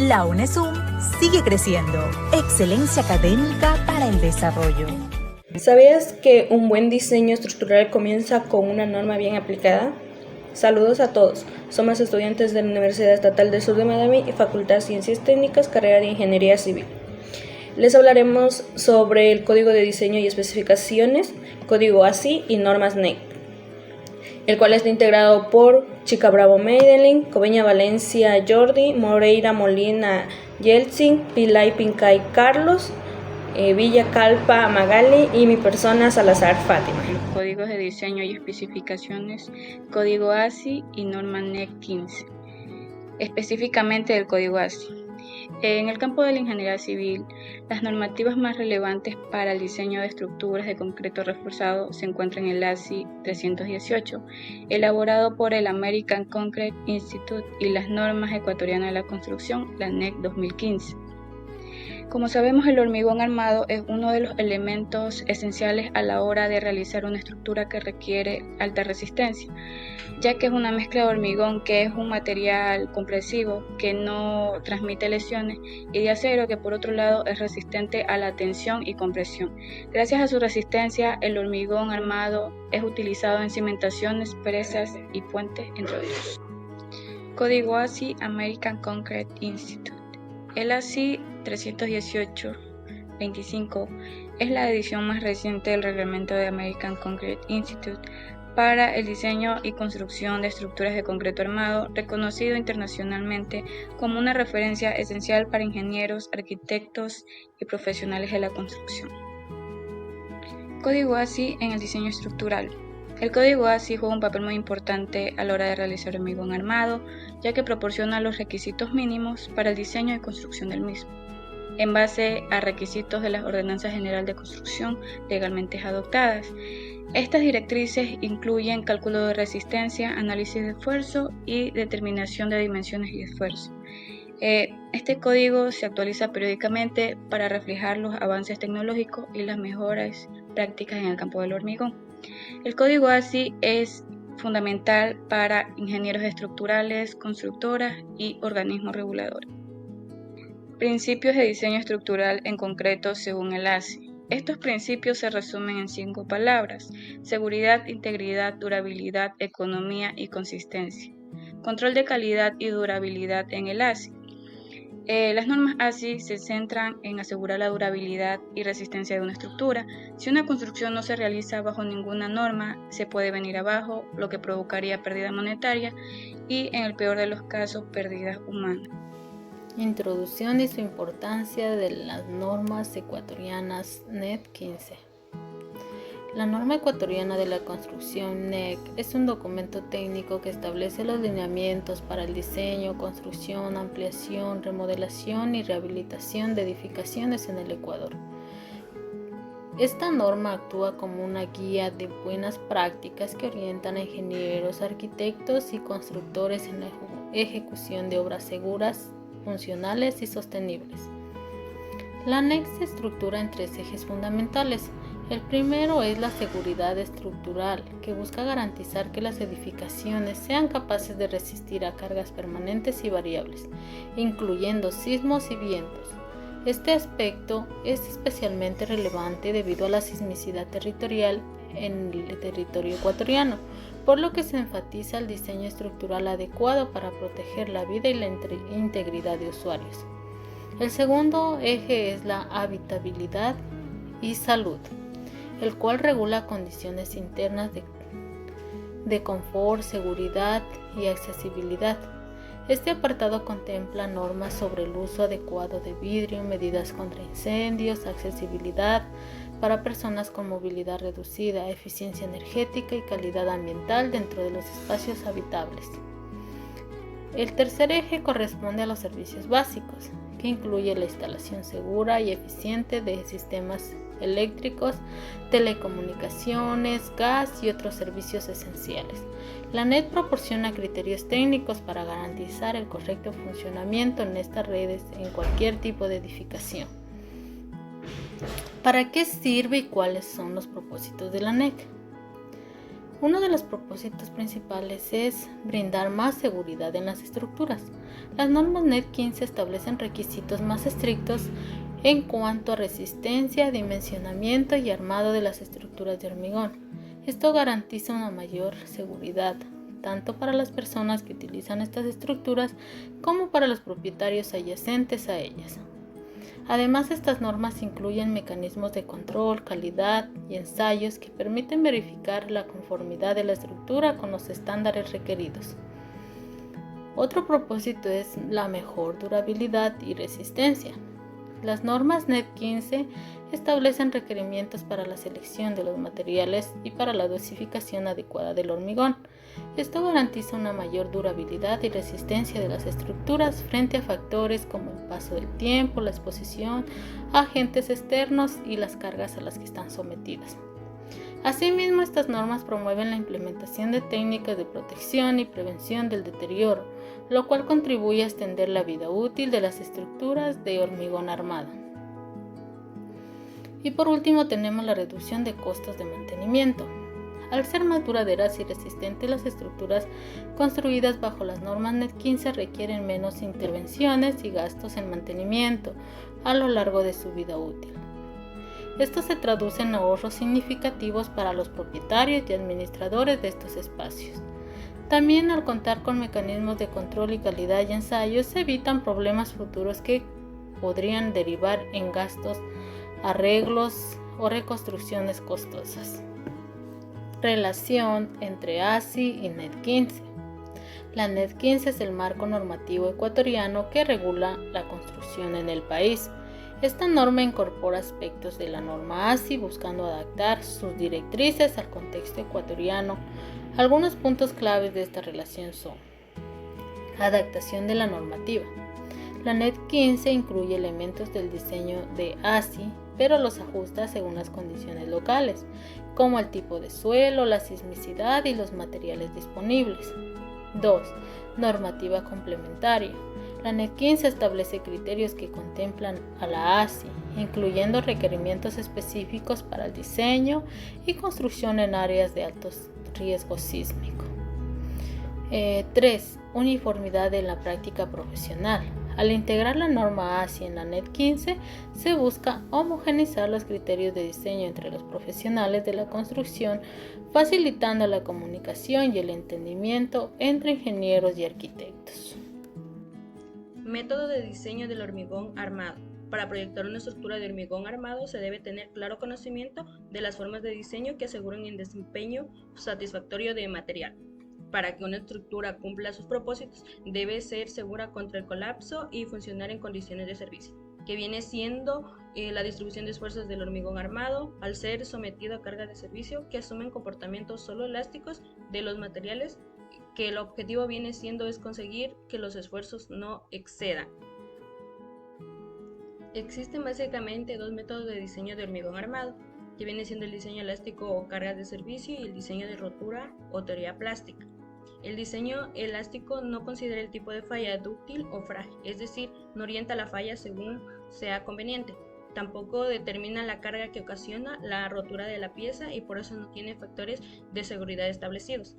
La UNESUM sigue creciendo. Excelencia académica para el desarrollo. ¿Sabías que un buen diseño estructural comienza con una norma bien aplicada? Saludos a todos. Somos estudiantes de la Universidad Estatal del Sur de Miami y Facultad de Ciencias Técnicas, carrera de Ingeniería Civil. Les hablaremos sobre el Código de Diseño y Especificaciones, Código ASI y normas NEC, el cual está integrado por Chica Bravo Medellín, Cobeña Valencia Jordi, Moreira Molina Yeltsin, Pilay Pincay Carlos, Villa Calpa Magali y mi persona Salazar Fátima. Los códigos de diseño y especificaciones, Código ASI y norma NEC 15. Específicamente del Código ASI. En el campo de la ingeniería civil, las normativas más relevantes para el diseño de estructuras de concreto reforzado se encuentran en el ASI 318, elaborado por el American Concrete Institute, y las normas ecuatorianas de la construcción, la NEC 2015. Como sabemos, el hormigón armado es uno de los elementos esenciales a la hora de realizar una estructura que requiere alta resistencia, ya que es una mezcla de hormigón, que es un material compresivo que no transmite lesiones, y de acero, que por otro lado es resistente a la tensión y compresión. Gracias a su resistencia, el hormigón armado es utilizado en cimentaciones, presas y puentes, entre otros. Código ASI, American Concrete Institute. El ASI 318-25 es la edición más reciente del reglamento de American Concrete Institute para el diseño y construcción de estructuras de concreto armado, reconocido internacionalmente como una referencia esencial para ingenieros, arquitectos y profesionales de la construcción. Código ASI en el diseño estructural. El Código ASI juega un papel muy importante a la hora de realizar hormigón armado, ya que proporciona los requisitos mínimos para el diseño y construcción del mismo, en base a requisitos de las Ordenanzas General de Construcción legalmente adoptadas. Estas directrices incluyen cálculo de resistencia, análisis de esfuerzo y determinación de dimensiones y esfuerzo. Este código se actualiza periódicamente para reflejar los avances tecnológicos y las mejoras prácticas en el campo del hormigón. El Código ASI es fundamental para ingenieros estructurales, constructoras y organismos reguladores. Principios de diseño estructural en concreto según el ASI. Estos principios se resumen en 5 palabras: seguridad, integridad, durabilidad, economía y consistencia. Control de calidad y durabilidad en el ASI. Las normas ASI se centran en asegurar la durabilidad y resistencia de una estructura. Si una construcción no se realiza bajo ninguna norma, se puede venir abajo, lo que provocaría pérdida monetaria y, en el peor de los casos, pérdidas humanas. Introducción y su importancia de las normas ecuatorianas NEC 15. La norma ecuatoriana de la construcción NEC es un documento técnico que establece los lineamientos para el diseño, construcción, ampliación, remodelación y rehabilitación de edificaciones en el Ecuador. Esta norma actúa como una guía de buenas prácticas que orientan a ingenieros, arquitectos y constructores en la ejecución de obras seguras, funcionales y sostenibles. La NEC se estructura en 3 ejes fundamentales. El primero es la seguridad estructural, que busca garantizar que las edificaciones sean capaces de resistir a cargas permanentes y variables, incluyendo sismos y vientos. Este aspecto es especialmente relevante debido a la sismicidad territorial en el territorio ecuatoriano, por lo que se enfatiza el diseño estructural adecuado para proteger la vida y la integridad de usuarios. El segundo eje es la habitabilidad y salud, el cual regula condiciones internas de confort, seguridad y accesibilidad. Este apartado contempla normas sobre el uso adecuado de vidrio, medidas contra incendios, accesibilidad para personas con movilidad reducida, eficiencia energética y calidad ambiental dentro de los espacios habitables. El tercer eje corresponde a los servicios básicos, que incluye la instalación segura y eficiente de sistemas eléctricos, telecomunicaciones, gas y otros servicios esenciales. La NEC proporciona criterios técnicos para garantizar el correcto funcionamiento en estas redes en cualquier tipo de edificación. ¿Para qué sirve y cuáles son los propósitos de la NEC? Uno de los propósitos principales es brindar más seguridad en las estructuras. Las normas NED 15 establecen requisitos más estrictos en cuanto a resistencia, dimensionamiento y armado de las estructuras de hormigón. Esto garantiza una mayor seguridad, tanto para las personas que utilizan estas estructuras como para los propietarios adyacentes a ellas. Además, estas normas incluyen mecanismos de control, calidad y ensayos que permiten verificar la conformidad de la estructura con los estándares requeridos. Otro propósito es la mejor durabilidad y resistencia. Las normas NED 15 establecen requerimientos para la selección de los materiales y para la dosificación adecuada del hormigón. Esto garantiza una mayor durabilidad y resistencia de las estructuras frente a factores como el paso del tiempo, la exposición a agentes externos y las cargas a las que están sometidas. Asimismo, estas normas promueven la implementación de técnicas de protección y prevención del deterioro, lo cual contribuye a extender la vida útil de las estructuras de hormigón armado. Y por último tenemos la reducción de costos de mantenimiento. Al ser más duraderas y resistentes, las estructuras construidas bajo las normas NED 15 requieren menos intervenciones y gastos en mantenimiento a lo largo de su vida útil. Esto se traduce en ahorros significativos para los propietarios y administradores de estos espacios. También, al contar con mecanismos de control y calidad y ensayos, se evitan problemas futuros que podrían derivar en gastos, arreglos o reconstrucciones costosas. Relación entre ASI y NED 15. La NED 15 es el marco normativo ecuatoriano que regula la construcción en el país. Esta norma incorpora aspectos de la norma ASI buscando adaptar sus directrices al contexto ecuatoriano. Algunos puntos claves de esta relación son: adaptación de la normativa. La NED 15 incluye elementos del diseño de ASI, pero los ajusta según las condiciones locales, como el tipo de suelo, la sismicidad y los materiales disponibles. 2. Normativa complementaria. La NED 15 establece criterios que contemplan a la ASI, incluyendo requerimientos específicos para el diseño y construcción en áreas de alto riesgo sísmico. 3. Uniformidad en la práctica profesional. Al integrar la norma ASI en la NED 15, se busca homogeneizar los criterios de diseño entre los profesionales de la construcción, facilitando la comunicación y el entendimiento entre ingenieros y arquitectos. Método de diseño del hormigón armado. Para proyectar una estructura de hormigón armado se debe tener claro conocimiento de las formas de diseño que aseguren el desempeño satisfactorio de material. Para que una estructura cumpla sus propósitos, debe ser segura contra el colapso y funcionar en condiciones de servicio, que viene siendo la distribución de esfuerzos del hormigón armado al ser sometido a cargas de servicio que asumen comportamientos solo elásticos de los materiales, que el objetivo viene siendo es conseguir que los esfuerzos no excedan. Existen básicamente dos métodos de diseño de hormigón armado, que viene siendo el diseño elástico o cargas de servicio y el diseño de rotura o teoría plástica. El diseño elástico no considera el tipo de falla dúctil o frágil, es decir, no orienta la falla según sea conveniente. Tampoco determina la carga que ocasiona la rotura de la pieza y por eso no tiene factores de seguridad establecidos.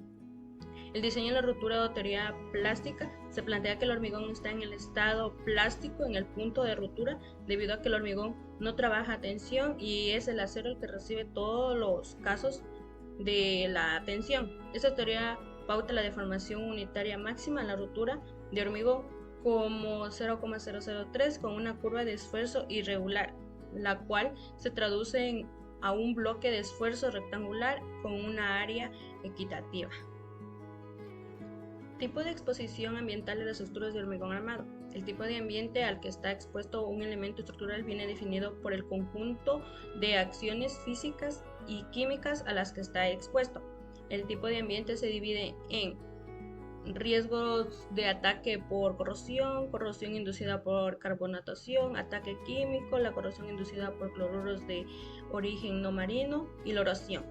El diseño de la rotura o teoría plástica se plantea que el hormigón está en el estado plástico en el punto de rotura debido a que el hormigón no trabaja a tensión y es el acero el que recibe todos los casos de la tensión. Esta teoría pauta la deformación unitaria máxima en la rotura de hormigón como 0,003 con una curva de esfuerzo irregular, la cual se traduce a un bloque de esfuerzo rectangular con una área equitativa. Tipo de exposición ambiental de las estructuras de hormigón armado. El tipo de ambiente al que está expuesto un elemento estructural viene definido por el conjunto de acciones físicas y químicas a las que está expuesto. El tipo de ambiente se divide en riesgos de ataque por corrosión, corrosión inducida por carbonatación, ataque químico, la corrosión inducida por cloruros de origen no marino y la erosión.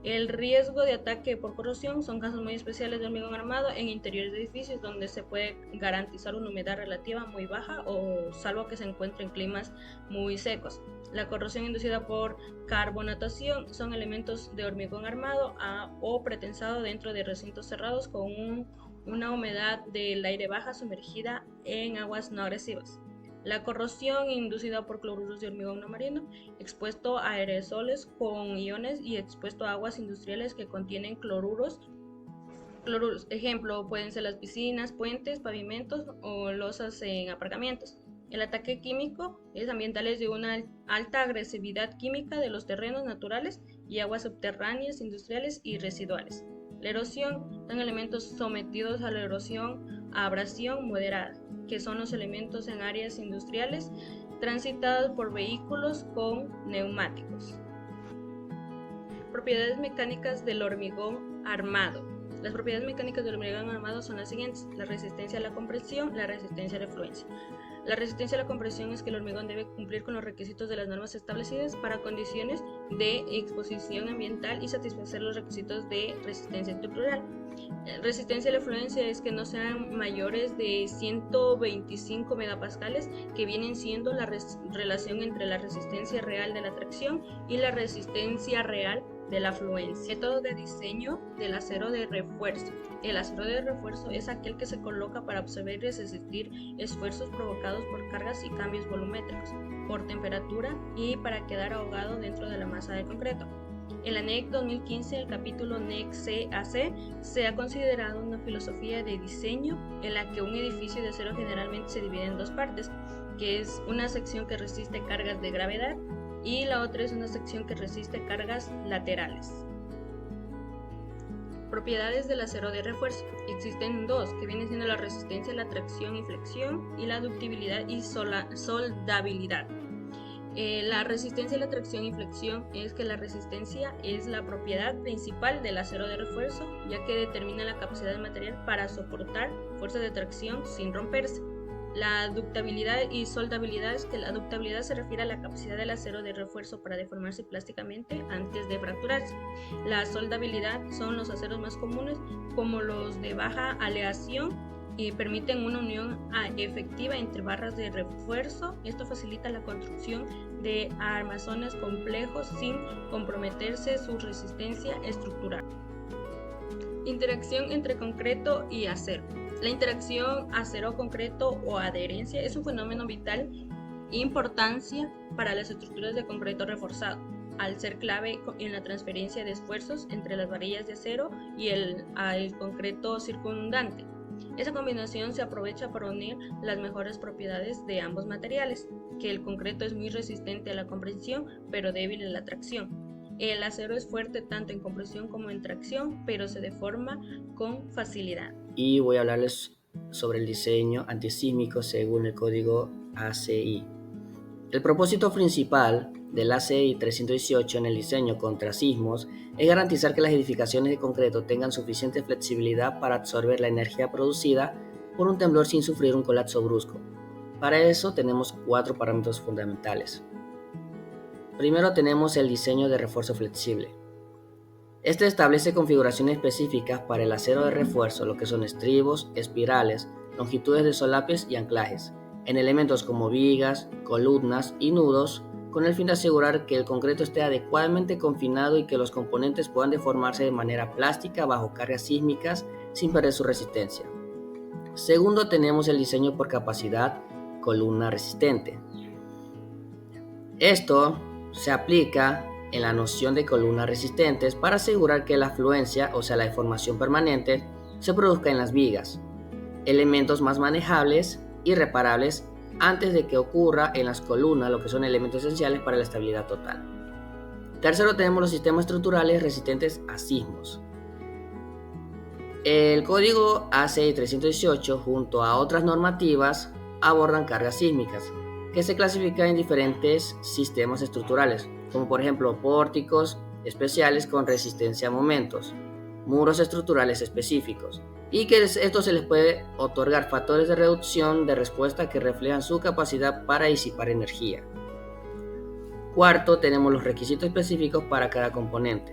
El riesgo de ataque por corrosión son casos muy especiales de hormigón armado en interiores de edificios donde se puede garantizar una humedad relativa muy baja o salvo que se encuentre en climas muy secos. La corrosión inducida por carbonatación son elementos de hormigón armado o pretensado dentro de recintos cerrados con una humedad del aire baja sumergida en aguas no agresivas. La corrosión inducida por cloruros de hormigón no marino, expuesto a aerosoles con iones y expuesto a aguas industriales que contienen cloruros. Ejemplo, pueden ser las piscinas, puentes, pavimentos o losas en aparcamientos. El ataque químico es ambiental de una alta agresividad química de los terrenos naturales y aguas subterráneas, industriales y residuales. La erosión son elementos sometidos a la erosión a abrasión moderada, que son los elementos en áreas industriales transitadas por vehículos con neumáticos. Propiedades mecánicas del hormigón armado. Las propiedades mecánicas del hormigón armado son las siguientes: la resistencia a la compresión, la resistencia a la fluencia. La resistencia a la compresión es que el hormigón debe cumplir con los requisitos de las normas establecidas para condiciones de exposición ambiental y satisfacer los requisitos de resistencia estructural. Resistencia a la fluencia es que no sean mayores de 125 megapascales, que vienen siendo la relación entre la resistencia real de la tracción y la resistencia real de la fluencia. Método de diseño del acero de refuerzo. El acero de refuerzo es aquel que se coloca para absorber y resistir esfuerzos provocados por cargas y cambios volumétricos, por temperatura y para quedar ahogado dentro de la masa de concreto. En la NEC 2015, el capítulo NEC CAC, se ha considerado una filosofía de diseño en la que un edificio de acero generalmente se divide en dos partes, que es una sección que resiste cargas de gravedad y la otra es una sección que resiste cargas laterales. Propiedades del acero de refuerzo. Existen dos, que vienen siendo la resistencia a la tracción y flexión y la ductibilidad y soldabilidad. La resistencia a la tracción y flexión es que la resistencia es la propiedad principal del acero de refuerzo, ya que determina la capacidad del material para soportar fuerzas de tracción sin romperse. La ductabilidad y soldabilidad es que la ductabilidad se refiere a la capacidad del acero de refuerzo para deformarse plásticamente antes de fracturarse. La soldabilidad son los aceros más comunes, como los de baja aleación, y permiten una unión efectiva entre barras de refuerzo. Esto facilita la construcción de armazones complejos sin comprometerse su resistencia estructural. Interacción entre concreto y acero. La interacción acero-concreto o adherencia es un fenómeno vital e importancia para las estructuras de concreto reforzado, al ser clave en la transferencia de esfuerzos entre las varillas de acero y el concreto circundante. Esa combinación se aprovecha para unir las mejores propiedades de ambos materiales, que el concreto es muy resistente a la compresión, pero débil en la tracción. El acero es fuerte tanto en compresión como en tracción, pero se deforma con facilidad. Y voy a hablarles sobre el diseño antisísmico según el código ACI. El propósito principal del ACI 318 en el diseño contra sismos es garantizar que las edificaciones de concreto tengan suficiente flexibilidad para absorber la energía producida por un temblor sin sufrir un colapso brusco. Para eso tenemos 4 parámetros fundamentales. Primero tenemos el diseño de refuerzo flexible. Este establece configuraciones específicas para el acero de refuerzo, lo que son estribos, espirales, longitudes de solapes y anclajes, en elementos como vigas, columnas y nudos, con el fin de asegurar que el concreto esté adecuadamente confinado y que los componentes puedan deformarse de manera plástica bajo cargas sísmicas sin perder su resistencia. Segundo, tenemos el diseño por capacidad columna resistente. Esto se aplica en la noción de columnas resistentes para asegurar que la fluencia, o sea la deformación permanente, se produzca en las vigas, elementos más manejables y reparables antes de que ocurra en las columnas, lo que son elementos esenciales para la estabilidad total. Tercero, tenemos los sistemas estructurales resistentes a sismos. El código ACI 318 junto a otras normativas abordan cargas sísmicas que se clasifican en diferentes sistemas estructurales, como por ejemplo pórticos especiales con resistencia a momentos, muros estructurales específicos, y que esto se les puede otorgar factores de reducción de respuesta que reflejan su capacidad para disipar energía. Cuarto, tenemos los requisitos específicos para cada componente.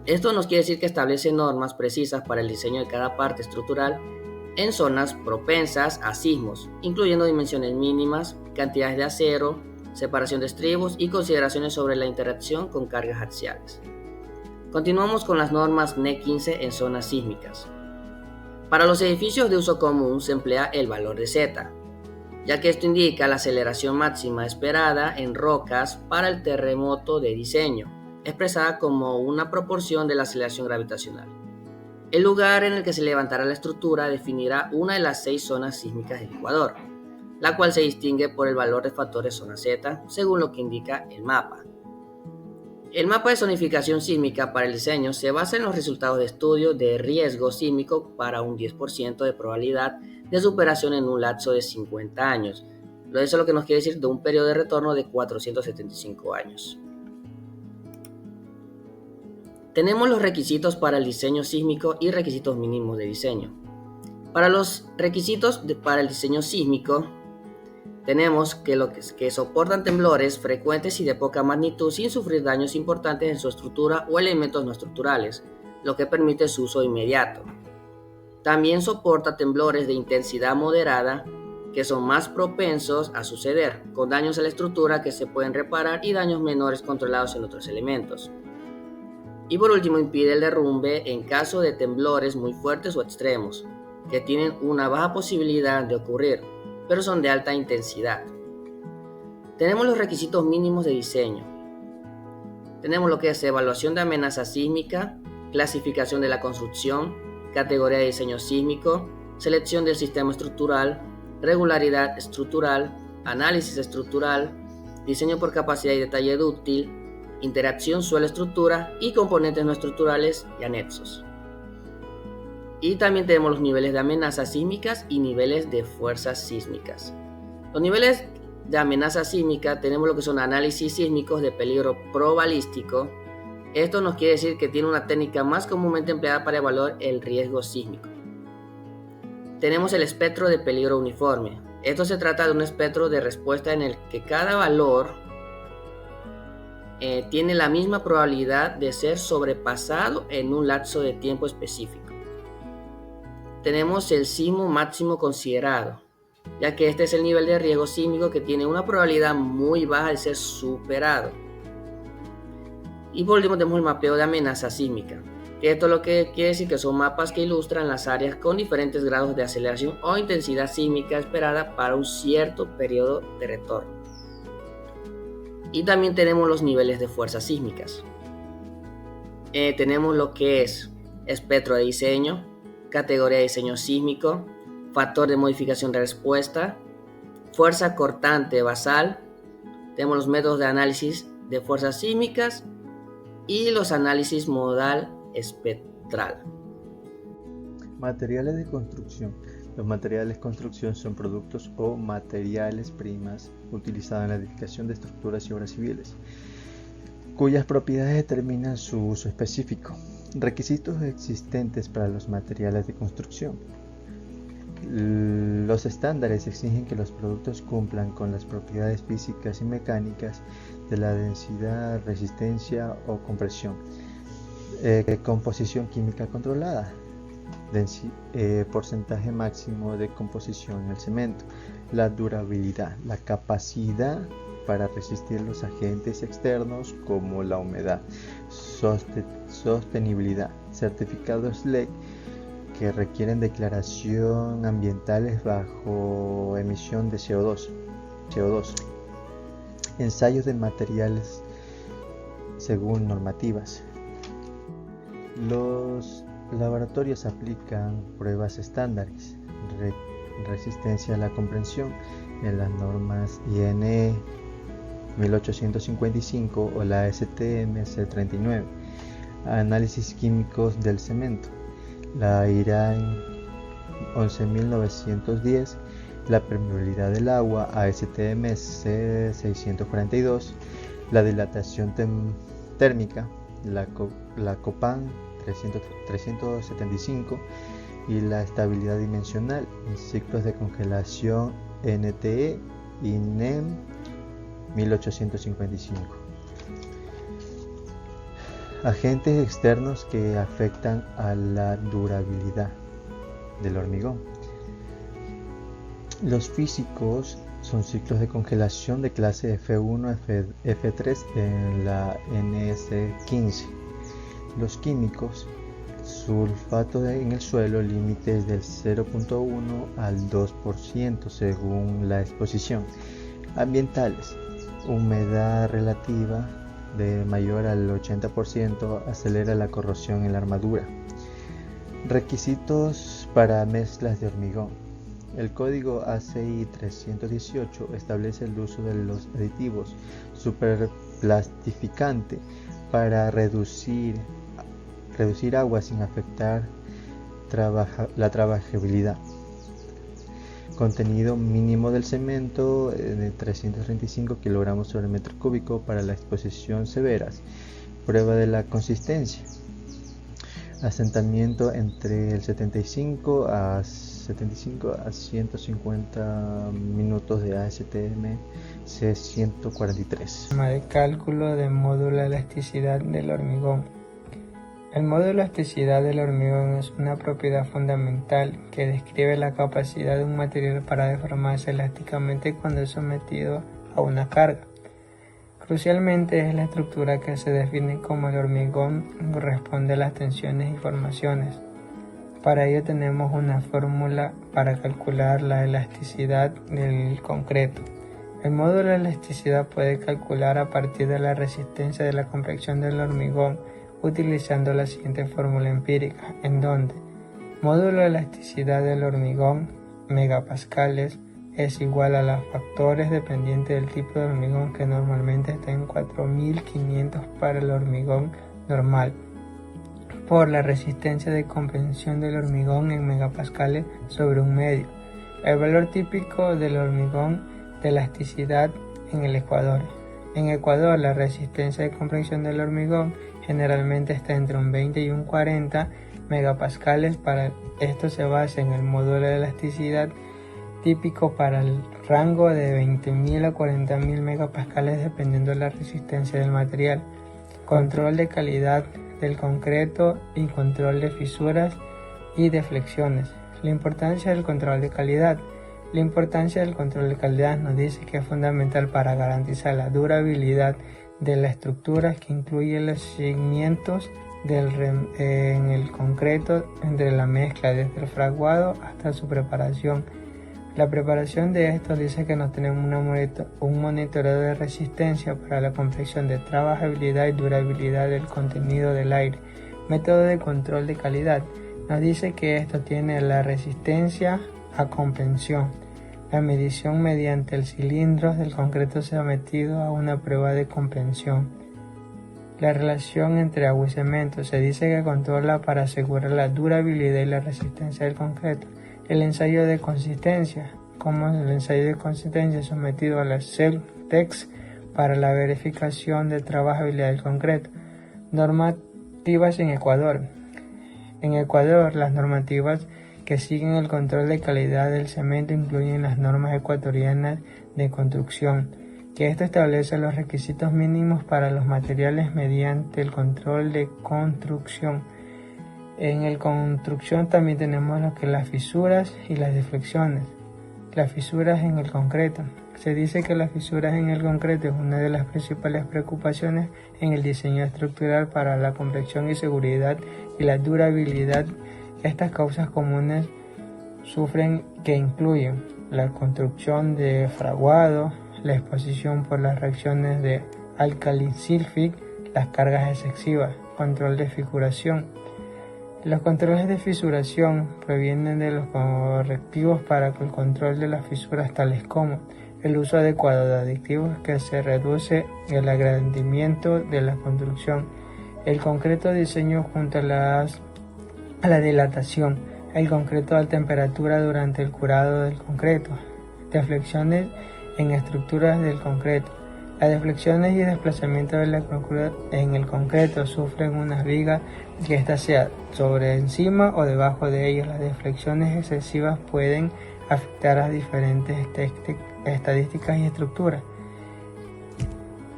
Esto nos quiere decir que establece normas precisas para el diseño de cada parte estructural en zonas propensas a sismos, incluyendo dimensiones mínimas, cantidades de acero, separación de estribos y consideraciones sobre la interacción con cargas axiales. Continuamos con las normas NEC 15 en zonas sísmicas. Para los edificios de uso común se emplea el valor de Z, ya que esto indica la aceleración máxima esperada en rocas para el terremoto de diseño, expresada como una proporción de la aceleración gravitacional. El lugar en el que se levantará la estructura definirá una de las 6 zonas sísmicas del Ecuador, la cual se distingue por el valor de factores zona Z, según lo que indica el mapa. El mapa de zonificación sísmica para el diseño se basa en los resultados de estudio de riesgo sísmico para un 10% de probabilidad de superación en un lapso de 50 años. Eso es lo que nos quiere decir de un periodo de retorno de 475 años. Tenemos los requisitos para el diseño sísmico y requisitos mínimos de diseño. Para los requisitos para el diseño sísmico, tenemos que soportan temblores frecuentes y de poca magnitud sin sufrir daños importantes en su estructura o elementos no estructurales, lo que permite su uso inmediato. También soporta temblores de intensidad moderada que son más propensos a suceder, con daños a la estructura que se pueden reparar y daños menores controlados en otros elementos. Y por último, impide el derrumbe en caso de temblores muy fuertes o extremos, que tienen una baja posibilidad de ocurrir, pero son de alta intensidad. Tenemos los requisitos mínimos de diseño. Tenemos lo que es evaluación de amenaza sísmica, clasificación de la construcción, categoría de diseño sísmico, selección del sistema estructural, regularidad estructural, análisis estructural, diseño por capacidad y detalle dúctil, interacción suelo-estructura y componentes no estructurales y anexos. Y también tenemos los niveles de amenazas sísmicas y niveles de fuerzas sísmicas. Los niveles de amenaza sísmica tenemos lo que son análisis sísmicos de peligro probabilístico. Esto nos quiere decir que tiene una técnica más comúnmente empleada para evaluar el riesgo sísmico. Tenemos el espectro de peligro uniforme. Esto se trata de un espectro de respuesta en el que cada valor tiene la misma probabilidad de ser sobrepasado en un lapso de tiempo específico. Tenemos el sismo máximo considerado, ya que este es el nivel de riesgo sísmico que tiene una probabilidad muy baja de ser superado. Y por último tenemos el mapeo de amenaza sísmica, que esto lo que quiere decir que son mapas que ilustran las áreas con diferentes grados de aceleración o intensidad sísmica esperada para un cierto periodo de retorno. Y también tenemos los niveles de fuerzas sísmicas. Tenemos lo que es espectro de diseño, categoría de diseño sísmico, factor de modificación de respuesta, fuerza cortante basal, tenemos los métodos de análisis de fuerzas sísmicas y los análisis modal espectral. Materiales de construcción. Los materiales de construcción son productos o materiales primas utilizados en la edificación de estructuras y obras civiles, cuyas propiedades determinan su uso específico. Requisitos existentes para los materiales de construcción. Los estándares exigen que los productos cumplan con las propiedades físicas y mecánicas de la densidad, resistencia o compresión, composición química controlada, porcentaje máximo de composición en el cemento, la durabilidad, la capacidad para resistir los agentes externos como la humedad, sostenibilidad, certificados LEED que requieren declaración ambientales bajo emisión de CO2, ensayos de materiales según normativas. Los laboratorios aplican pruebas estándares, resistencia a la comprensión en las normas INE 1855 o la STM C39, análisis químicos del cemento, la IRAN 11910, la permeabilidad del agua ASTM C642, la dilatación térmica, la COPAN 375 y la estabilidad dimensional en ciclos de congelación NTE y NEM 1855. Agentes externos que afectan a la durabilidad del hormigón. Los físicos son ciclos de congelación de clase F1, F3 en la NS15. Los químicos, sulfato en el suelo, límites del 0.1 al 2% según la exposición. Ambientales, humedad relativa de mayor al 80% acelera la corrosión en la armadura. Requisitos para mezclas de hormigón. El código ACI 318 establece el uso de los aditivos superplastificante para reducir agua sin afectar la trabajabilidad. Contenido mínimo del cemento de 335 kg sobre metro cúbico para la exposición severas. Prueba de la consistencia. Asentamiento entre el 75 a 150 minutos de ASTM C143. Sistema de cálculo de módulo de elasticidad del hormigón. El módulo de elasticidad del hormigón es una propiedad fundamental que describe la capacidad de un material para deformarse elásticamente cuando es sometido a una carga. Crucialmente es la estructura que se define como el hormigón responde a las tensiones y formaciones. Para ello tenemos una fórmula para calcular la elasticidad del concreto. El módulo de elasticidad puede calcular a partir de la resistencia de la compresión del hormigón utilizando la siguiente fórmula empírica, en donde módulo de elasticidad del hormigón megapascales es igual a los factores dependientes del tipo de hormigón, que normalmente está en 4500 para el hormigón normal, por la resistencia de compresión del hormigón en megapascales sobre un medio. El valor típico del hormigón de elasticidad en el Ecuador. En Ecuador, la resistencia de compresión del hormigón generalmente está entre un 20 y un 40 megapascales. Para esto se basa en el módulo de elasticidad típico para el rango de 20.000 a 40.000 megapascales dependiendo de la resistencia del material. Control de calidad del concreto y control de fisuras y deflexiones. La importancia del control de calidad. La importancia del control de calidad nos dice que es fundamental para garantizar la durabilidad de la estructura, que incluye los seguimientos en el concreto entre la mezcla desde el fraguado hasta su preparación. La preparación de esto dice que nos tenemos un monitoreo de resistencia para la compresión de trabajabilidad y durabilidad del contenido del aire. Método de control de calidad nos dice que esto tiene la resistencia a compresión. La medición mediante el cilindro del concreto sometido a una prueba de compresión. La relación entre agua y cemento se dice que controla para asegurar la durabilidad y la resistencia del concreto. El ensayo de consistencia, como el ensayo de consistencia sometido a la CELTEX para la verificación de trabajabilidad del concreto. Normativas en Ecuador. En Ecuador, las normativas que siguen el control de calidad del cemento incluyen las normas ecuatorianas de construcción, que esto establece los requisitos mínimos para los materiales mediante el control de construcción. En el construcción también tenemos lo que las fisuras y las deflexiones. Las fisuras en el concreto. Se dice que las fisuras en el concreto es una de las principales preocupaciones en el diseño estructural para la compresión y seguridad y la durabilidad. Estas causas comunes sufren que incluyen la construcción de fraguado, la exposición por las reacciones de álcali-silfit, las cargas excesivas, control de figuración. Los controles de fisuración provienen de los correctivos para el control de las fisuras, tales como el uso adecuado de aditivos que se reduce el agrandamiento de la construcción, el concreto diseño junto a la dilatación, el concreto a temperatura durante el curado del concreto, deflexiones en estructuras del concreto. Las deflexiones y desplazamiento de la estructura en el concreto sufren unas vigas, que ésta sea sobre, encima o debajo de ellos. Las deflexiones excesivas pueden afectar a diferentes estadísticas y estructuras.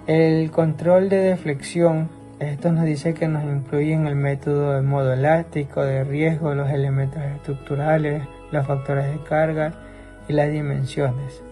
El control de deflexión Esto nos dice que nos influyen el método de modo elástico, de riesgo, los elementos estructurales, los factores de carga y las dimensiones.